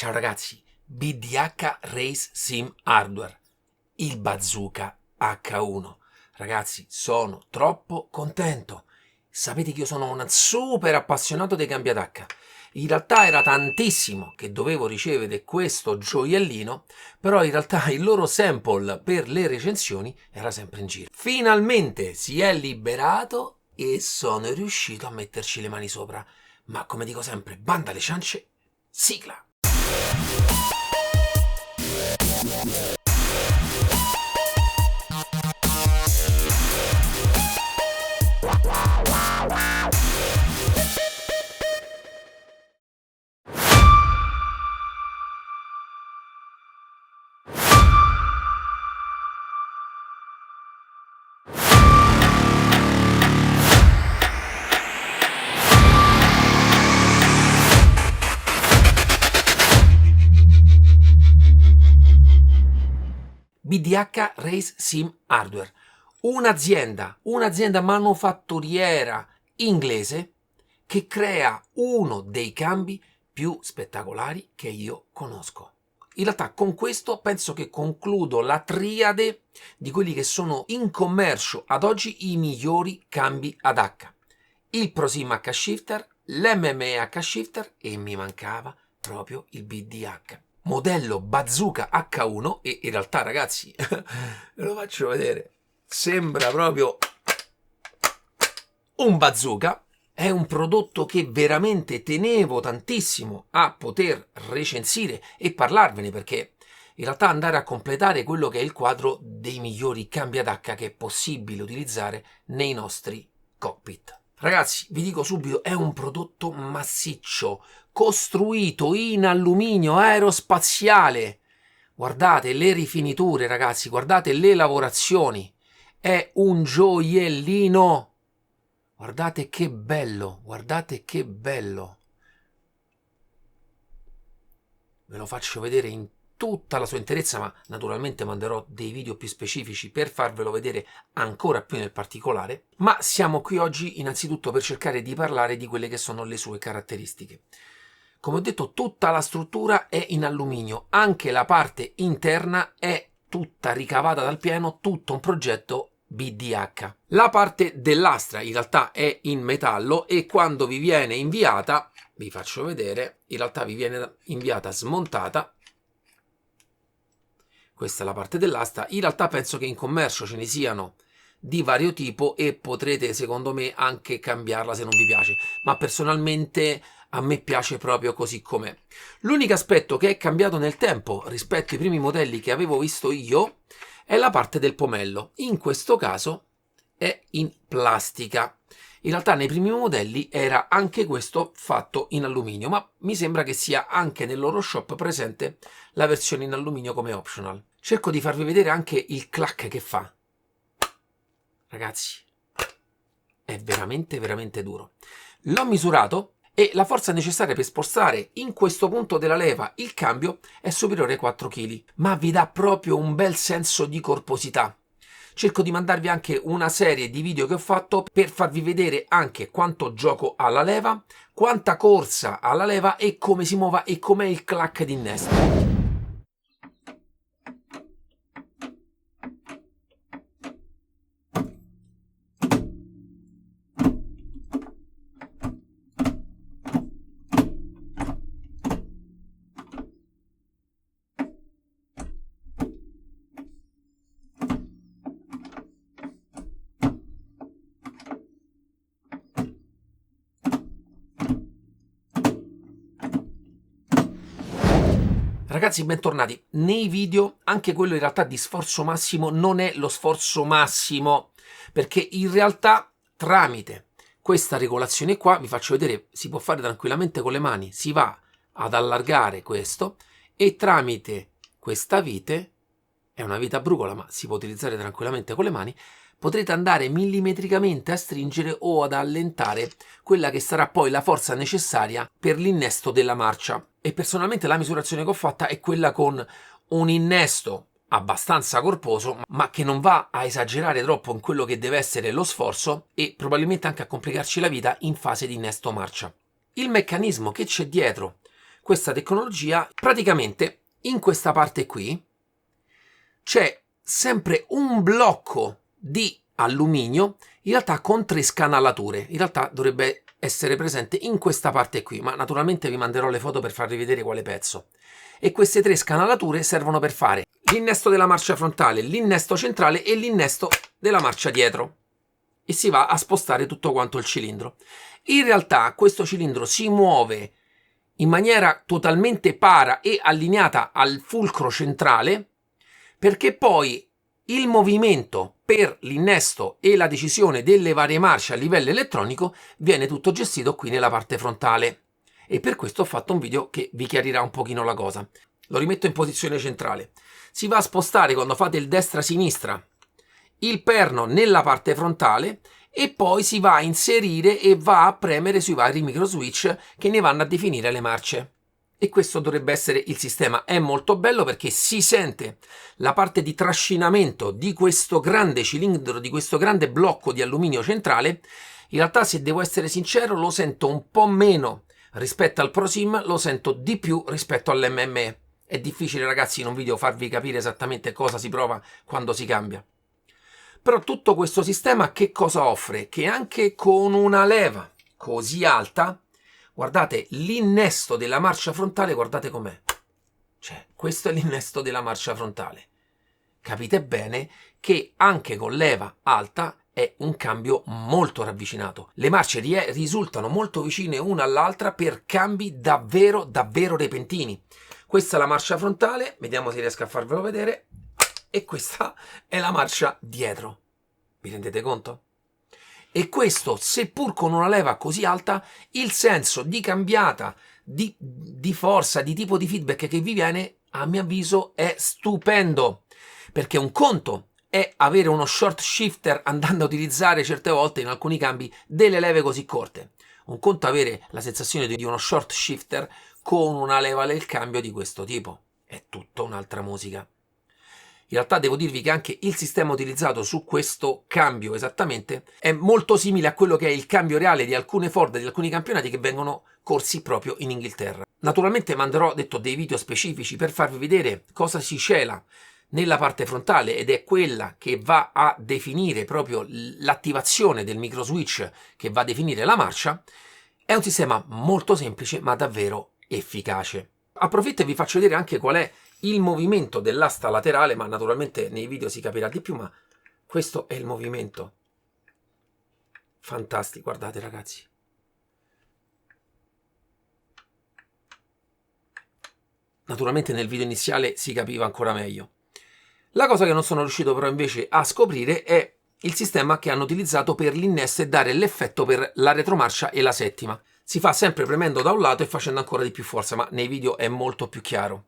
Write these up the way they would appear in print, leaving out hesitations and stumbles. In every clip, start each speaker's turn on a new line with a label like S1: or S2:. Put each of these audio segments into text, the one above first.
S1: Ciao ragazzi, BDH Race Sim Hardware, il Bazooka H1. Ragazzi, sono troppo contento. Sapete che io sono un super appassionato dei cambi ad H. In realtà era tantissimo che dovevo ricevere questo gioiellino, però in realtà il loro sample per le recensioni era sempre in giro. Finalmente si è liberato e sono riuscito a metterci le mani sopra. Ma come dico sempre, banda alle ciance, sigla! BDH Race Sim Hardware, un'azienda manufatturiera inglese che crea uno dei cambi più spettacolari che io conosco. In realtà con questo penso che concludo la triade di quelli che sono in commercio ad oggi i migliori cambi ad H. Il ProSim H-Shifter, l'MME H-Shifter e mi mancava proprio il BDH. Modello Bazooka H1 e in realtà ragazzi ve lo faccio vedere, sembra proprio un bazooka. È un prodotto che veramente tenevo tantissimo a poter recensire e parlarvene, perché in realtà andare a completare quello che è il quadro dei migliori cambi ad H che è possibile utilizzare nei nostri cockpit. Ragazzi, vi dico subito, è un prodotto massiccio, costruito in alluminio aerospaziale. Guardate le rifiniture, ragazzi, guardate le lavorazioni. È un gioiellino. Guardate che bello, guardate che bello. Ve lo faccio vedere in tutta la sua interezza, ma naturalmente manderò dei video più specifici per farvelo vedere ancora più nel particolare. Ma siamo qui oggi innanzitutto per cercare di parlare di quelle che sono le sue caratteristiche. Come ho detto, tutta la struttura è in alluminio, anche la parte interna è tutta ricavata dal pieno, tutto un progetto BDH. La parte dell'astra in realtà è in metallo e quando vi viene inviata, vi faccio vedere, in realtà vi viene inviata smontata. Questa è la parte dell'asta. In realtà penso che in commercio ce ne siano di vario tipo e potrete secondo me anche cambiarla se non vi piace, ma personalmente a me piace proprio così com'è. L'unico aspetto che è cambiato nel tempo rispetto ai primi modelli che avevo visto io è la parte del pomello. In questo caso è in plastica. In realtà nei primi modelli era anche questo fatto in alluminio, ma mi sembra che sia anche nel loro shop presente la versione in alluminio come optional. Cerco di farvi vedere anche il clack che fa. Ragazzi, è veramente veramente duro. L'ho misurato e la forza necessaria per spostare in questo punto della leva il cambio è superiore ai 4 kg, ma vi dà proprio un bel senso di corposità. Cerco di mandarvi anche una serie di video che ho fatto per farvi vedere anche quanto gioco alla leva, quanta corsa alla leva e come si muova e com'è il clack d'innesto. Ragazzi, bentornati. Nei video, anche quello in realtà di sforzo massimo non è lo sforzo massimo, perché in realtà tramite questa regolazione qua, vi faccio vedere, si può fare tranquillamente con le mani, si va ad allargare questo e tramite questa vite, è una vite a brugola ma si può utilizzare tranquillamente con le mani, potrete andare millimetricamente a stringere o ad allentare quella che sarà poi la forza necessaria per l'innesto della marcia. E personalmente la misurazione che ho fatta è quella con un innesto abbastanza corposo, ma che non va a esagerare troppo in quello che deve essere lo sforzo e probabilmente anche a complicarci la vita in fase di innesto marcia. Il meccanismo che c'è dietro questa tecnologia, praticamente in questa parte qui c'è sempre un blocco di alluminio, in realtà con 3 scanalature. In realtà dovrebbe essere presente in questa parte qui, ma naturalmente vi manderò le foto per farvi vedere quale pezzo. E queste 3 scanalature servono per fare l'innesto della marcia frontale, l'innesto centrale e l'innesto della marcia dietro. E si va a spostare tutto quanto il cilindro. In realtà questo cilindro si muove in maniera totalmente para e allineata al fulcro centrale, perché poi il movimento per l'innesto e la decisione delle varie marce a livello elettronico viene tutto gestito qui nella parte frontale. E per questo ho fatto un video che vi chiarirà un pochino la cosa. Lo rimetto in posizione centrale. Si va a spostare, quando fate il destra-sinistra, il perno nella parte frontale e poi si va a inserire e va a premere sui vari micro switch che ne vanno a definire le marce. E questo dovrebbe essere il sistema. È molto bello perché si sente la parte di trascinamento di questo grande cilindro, di questo grande blocco di alluminio centrale. In realtà, se devo essere sincero, lo sento un po' meno rispetto al ProSim, lo sento di più rispetto all'MME. È difficile, ragazzi, in un video farvi capire esattamente cosa si prova quando si cambia. Però tutto questo sistema che cosa offre? Che anche con una leva così alta, guardate l'innesto della marcia frontale, guardate com'è. Cioè, questo è l'innesto della marcia frontale. Capite bene che anche con leva alta è un cambio molto ravvicinato. Le marce risultano molto vicine una all'altra per cambi davvero repentini. Questa è la marcia frontale, vediamo se riesco a farvelo vedere. E questa è la marcia dietro. Vi rendete conto? E questo, seppur con una leva così alta, il senso di cambiata, di forza, di tipo di feedback che vi viene, a mio avviso, è stupendo. Perché un conto è avere uno short shifter andando a utilizzare certe volte in alcuni cambi delle leve così corte. Un conto è avere la sensazione di uno short shifter con una leva del cambio di questo tipo. È tutta un'altra musica. In realtà devo dirvi che anche il sistema utilizzato su questo cambio esattamente è molto simile a quello che è il cambio reale di alcune Ford, di alcuni campionati che vengono corsi proprio in Inghilterra. Naturalmente manderò, detto, dei video specifici per farvi vedere cosa si cela nella parte frontale ed è quella che va a definire proprio l'attivazione del micro switch che va a definire la marcia. È un sistema molto semplice ma davvero efficace. Approfitto e vi faccio vedere anche qual è il movimento dell'asta laterale, ma naturalmente nei video si capirà di più, ma questo è il movimento. Fantastico, guardate ragazzi. Naturalmente nel video iniziale si capiva ancora meglio. La cosa che non sono riuscito però invece a scoprire è il sistema che hanno utilizzato per l'innesto e dare l'effetto per la retromarcia e la settima. Si fa sempre premendo da un lato e facendo ancora di più forza, ma nei video è molto più chiaro.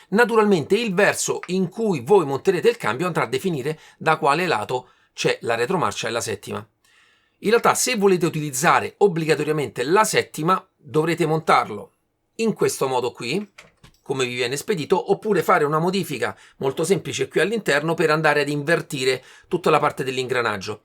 S1: Naturalmente il verso in cui voi monterete il cambio andrà a definire da quale lato c'è la retromarcia e la settima. In realtà, se volete utilizzare obbligatoriamente la settima, dovrete montarlo in questo modo qui, come vi viene spedito, oppure fare una modifica molto semplice qui all'interno per andare ad invertire tutta la parte dell'ingranaggio.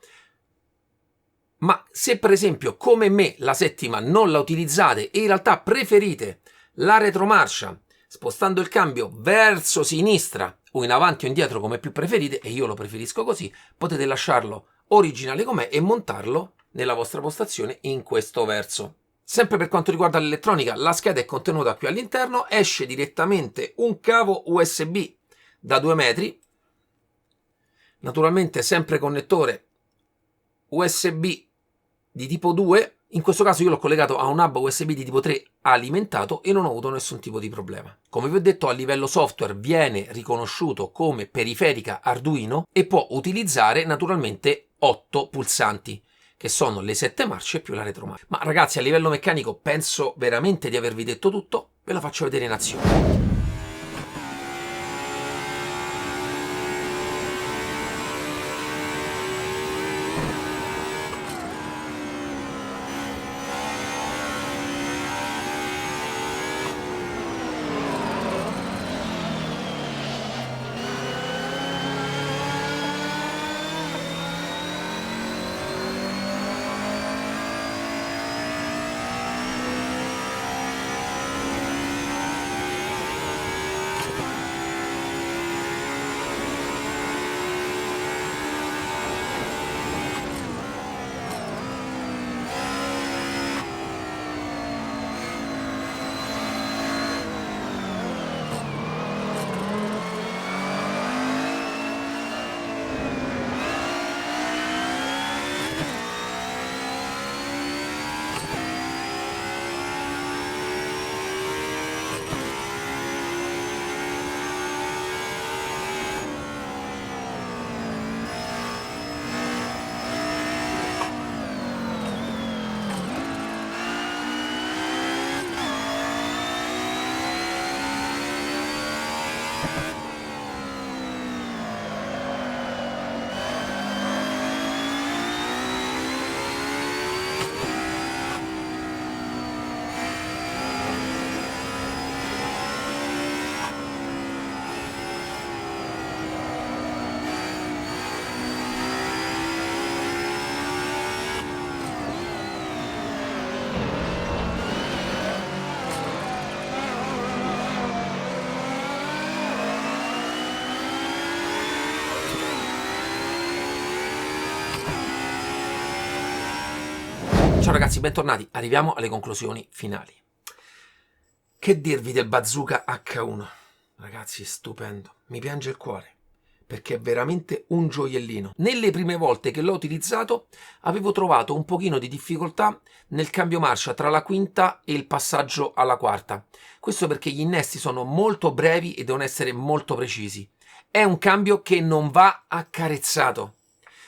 S1: Ma se per esempio come me la settima non la utilizzate e in realtà preferite la retromarcia spostando il cambio verso sinistra o in avanti o indietro come più preferite, e io lo preferisco così, potete lasciarlo originale com'è e montarlo nella vostra postazione in questo verso. Sempre per quanto riguarda l'elettronica, la scheda è contenuta qui all'interno, esce direttamente un cavo USB da 2 metri, naturalmente sempre connettore USB di tipo 2, in questo caso io l'ho collegato a un hub USB di tipo 3 alimentato e non ho avuto nessun tipo di problema. Come vi ho detto, a livello software viene riconosciuto come periferica Arduino e può utilizzare naturalmente 8 pulsanti, che sono le 7 marce più la retromarcia. Ma ragazzi, a livello meccanico penso veramente di avervi detto tutto, ve lo faccio vedere in azione. Ciao ragazzi, bentornati. Arriviamo alle conclusioni finali. Che dirvi del Bazooka H1? Ragazzi, è stupendo. Mi piange il cuore, perché è veramente un gioiellino. Nelle prime volte che l'ho utilizzato avevo trovato un pochino di difficoltà nel cambio marcia tra la quinta e il passaggio alla quarta. Questo perché gli innesti sono molto brevi e devono essere molto precisi. È un cambio che non va accarezzato.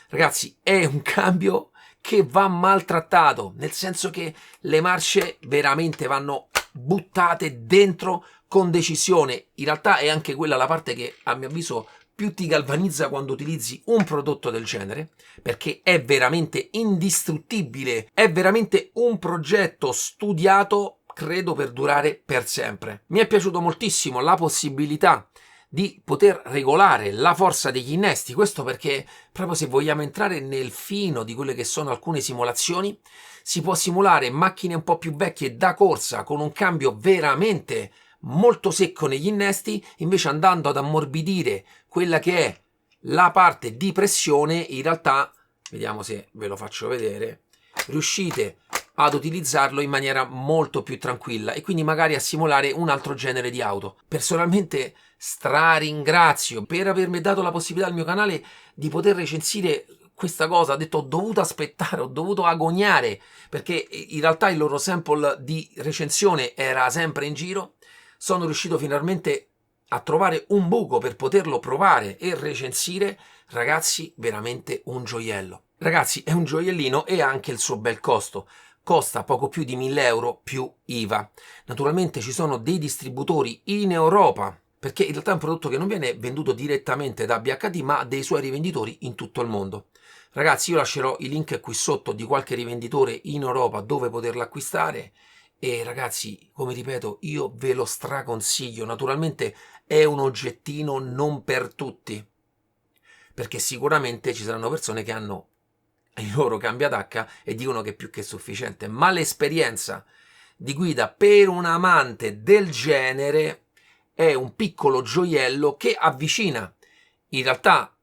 S1: Ragazzi, è un cambio che va maltrattato, nel senso che le marce veramente vanno buttate dentro con decisione. In realtà è anche quella la parte che a mio avviso più ti galvanizza quando utilizzi un prodotto del genere, perché è veramente indistruttibile, è veramente un progetto studiato, credo, per durare per sempre. Mi è piaciuto moltissimo la possibilità di poter regolare la forza degli innesti, questo perché proprio se vogliamo entrare nel fino di quelle che sono alcune simulazioni, si può simulare macchine un po' più vecchie da corsa con un cambio veramente molto secco negli innesti, invece andando ad ammorbidire quella che è la parte di pressione, in realtà, vediamo se ve lo faccio vedere, riuscite ad utilizzarlo in maniera molto più tranquilla e quindi magari a simulare un altro genere di auto. Personalmente straringrazio per avermi dato la possibilità al mio canale di poter recensire questa cosa. Ho detto, ho dovuto aspettare, ho dovuto agoniare, perché in realtà il loro sample di recensione era sempre in giro. Sono riuscito finalmente a trovare un buco per poterlo provare e recensire. Ragazzi, veramente un gioiello. Ragazzi, è un gioiellino e ha anche il suo bel costo. Costa poco più di 1.000 euro più IVA. Naturalmente ci sono dei distributori in Europa, perché in realtà è un prodotto che non viene venduto direttamente da BHD, ma dei suoi rivenditori in tutto il mondo. Ragazzi, io lascerò i link qui sotto di qualche rivenditore in Europa dove poterlo acquistare. E ragazzi, come ripeto, io ve lo straconsiglio. Naturalmente è un oggettino non per tutti, perché sicuramente ci saranno persone che hanno il loro cambia tacca e dicono che è più che sufficiente, ma l'esperienza di guida per un amante del genere è un piccolo gioiello che avvicina in realtà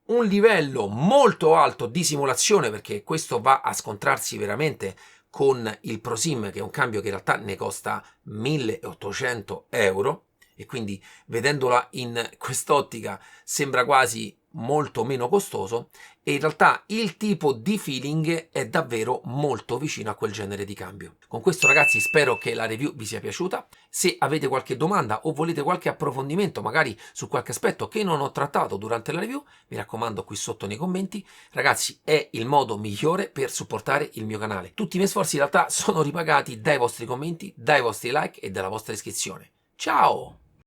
S1: un livello molto alto di simulazione, perché questo va a scontrarsi veramente con il ProSim, che è un cambio che in realtà ne costa 1.800 euro, e quindi vedendola in quest'ottica sembra quasi molto meno costoso, e in realtà il tipo di feeling è davvero molto vicino a quel genere di cambio. Con questo ragazzi spero che la review vi sia piaciuta. Se avete qualche domanda o volete qualche approfondimento magari su qualche aspetto che non ho trattato durante la review, mi raccomando qui sotto nei commenti. Ragazzi, è il modo migliore per supportare il mio canale. Tutti i miei sforzi in realtà sono ripagati dai vostri commenti, dai vostri like e dalla vostra iscrizione. Ciao!